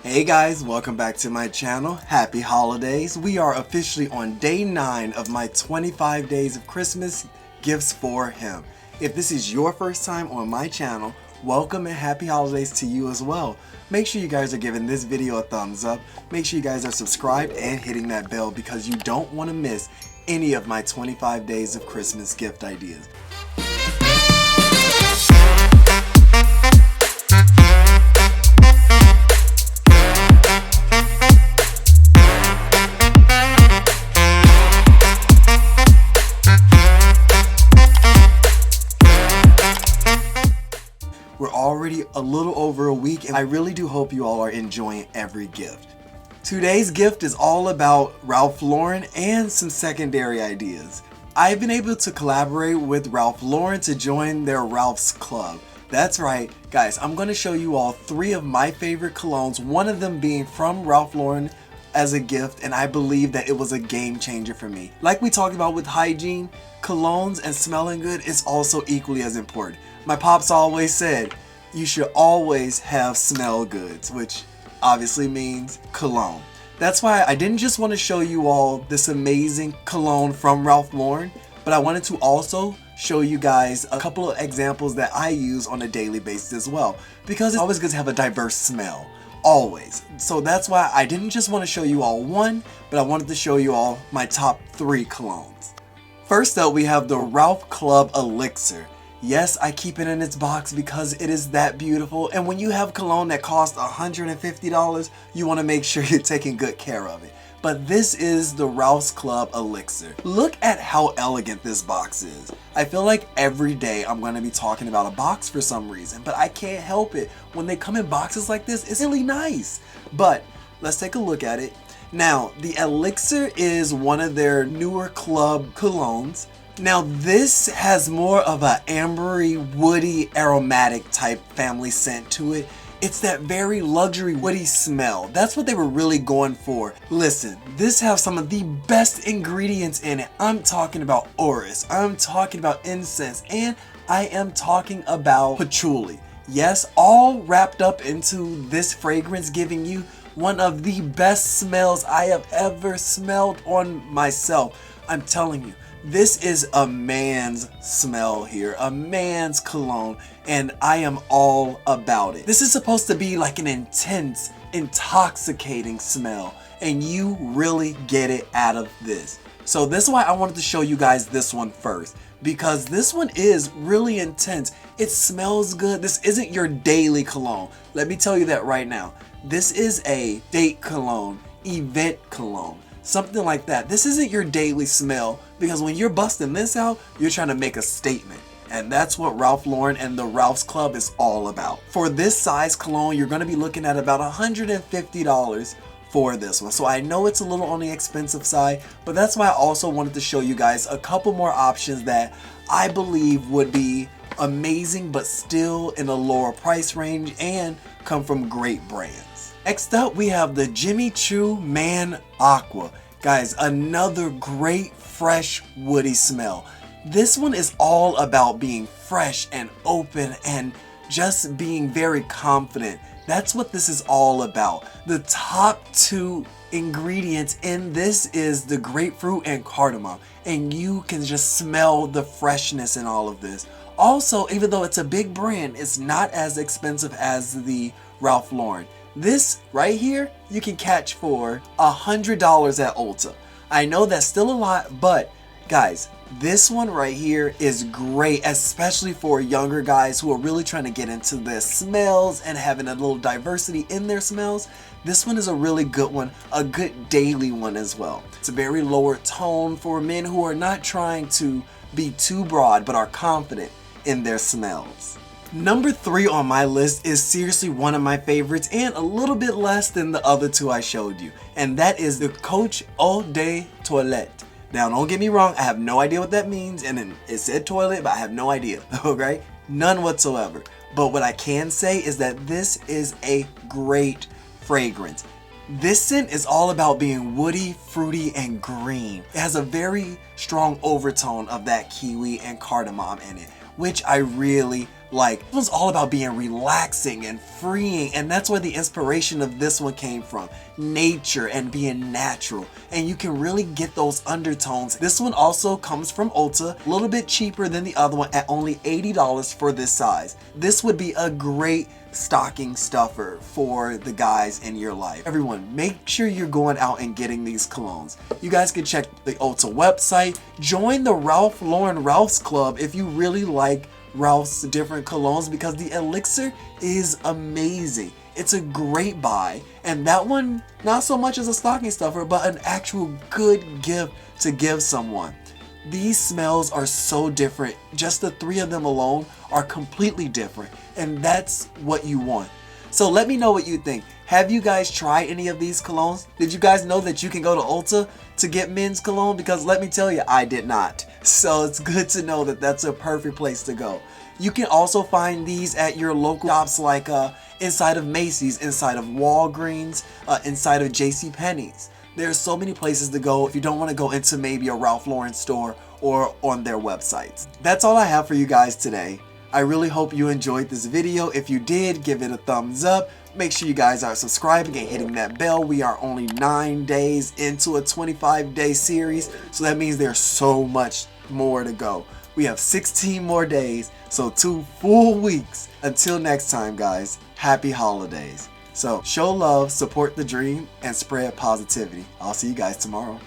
Hey guys, welcome back to my channel. Happy holidays. We are officially on day 9 of my 25 days of Christmas gifts for him. If this is your first time on my channel, welcome and happy holidays to you as well. Make sure you guys are giving this video a thumbs up. Make sure you guys are subscribed and hitting that bell because you don't want to miss any of my 25 days of Christmas gift ideas. We're already a little over a week and I really do hope you all are enjoying every gift. Today's gift is all about Ralph Lauren and some secondary ideas. I've been able to collaborate with Ralph Lauren to join their Ralph's Club. That's right, guys, I'm going to show you all 3 of my favorite colognes, one of them being from Ralph Lauren as a gift, and I believe that it was a game changer for me. Like we talked about with hygiene, colognes and smelling good is also equally as important. My pops always said, you should always have smell goods, which obviously means cologne. That's why I didn't just want to show you all this amazing cologne from Ralph Lauren, but I wanted to also show you guys a couple of examples that I use on a daily basis as well, because it's always good to have a diverse smell. Always. So that's why I didn't just want to show you all one, but I wanted to show you all my top 3 colognes. First up, we have the Ralph Club Elixir. Yes, I keep it in its box because it is that beautiful, and when you have cologne that costs $150, you want to make sure you're taking good care of it. But this is the Ralph's Club Elixir. Look at how elegant this box is. I feel like every day I'm going to be talking about a box for some reason, but I can't help it. When they come in boxes like this, it's really nice. But let's take a look at it. Now, the Elixir is one of their newer club colognes. Now this has more of a ambery, woody, aromatic type family scent to it. It's that very luxury woody smell. That's what they were really going for. Listen, this has some of the best ingredients in it. I'm talking about orris, I'm talking about incense, and I am talking about patchouli. Yes, all wrapped up into this fragrance, giving you one of the best smells I have ever smelled on myself. I'm telling you. This is a man's smell here, a man's cologne, and I am all about it. This is supposed to be like an intense, intoxicating smell, and you really get it out of this. So this is why I wanted to show you guys this one first, because this one is really intense. It smells good. This isn't your daily cologne. Let me tell you that right now. This is a date cologne, event cologne. Something like that. This isn't your daily smell, because when you're busting this out, you're trying to make a statement. And that's what Ralph Lauren and the Ralph's Club is all about. For this size cologne, you're going to be looking at about $150 for this one. So I know it's a little on the expensive side, but that's why I also wanted to show you guys a couple more options that I believe would be amazing, but still in a lower price range and come from great brands. Next up, we have the Jimmy Choo Man Aqua. Guys, another great, fresh, woody smell. This one is all about being fresh and open and just being very confident. That's what this is all about. The top 2 ingredients in this is the grapefruit and cardamom, and you can just smell the freshness in all of this. Also, even though it's a big brand, it's not as expensive as the Ralph Lauren. This right here, you can catch for $100 at Ulta. I know that's still a lot, but guys, this one right here is great, especially for younger guys who are really trying to get into their smells and having a little diversity in their smells. This one is a really good one, a good daily one as well. It's a very lower tone for men who are not trying to be too broad, but are confident in their smells. Number 3 on my list is seriously one of my favorites and a little bit less than the other 2 I showed you, and that is the Coach Eau de Toilette. Now don't get me wrong, I have no idea what that means, and it said toilet, but I have no idea, okay? None whatsoever. But what I can say is that this is a great fragrance. This scent is all about being woody, fruity, and green. It has a very strong overtone of that kiwi and cardamom in it, which I really Like, it was all about being relaxing and freeing, and that's where the inspiration of this one came from. Nature and being natural, and you can really get those undertones. This one also comes from Ulta, a little bit cheaper than the other one at only $80 for this size. This would be a great stocking stuffer for the guys in your life. Everyone, make sure you're going out and getting these colognes. You guys can check the Ulta website, join the Ralph Lauren Ralph's Club if you really like Ralph's different colognes, because the elixir is amazing. It's a great buy, and that one not so much as a stocking stuffer, but an actual good gift to give someone. These smells are so different. Just the three of them alone are completely different, and that's what you want. So let me know what you think. Have you guys tried any of these colognes? Did you guys know that you can go to Ulta to get men's cologne? Because let me tell you, I did not. So it's good to know that that's a perfect place to go. You can also find these at your local shops, like inside of Macy's, inside of Walgreens, inside of JCPenney's. There's so many places to go if you don't want to go into maybe a Ralph Lauren store or on their websites. That's all I have for you guys today. I really hope you enjoyed this video. If you did, give it a thumbs up. Make sure you guys are subscribing and hitting that bell. We are only 9 days into a 25-day series, so that means there's so much more to go. We have 16 more days, so 2 full weeks. Until next time, guys, happy holidays. So show love, support the dream, and spread positivity. I'll see you guys tomorrow.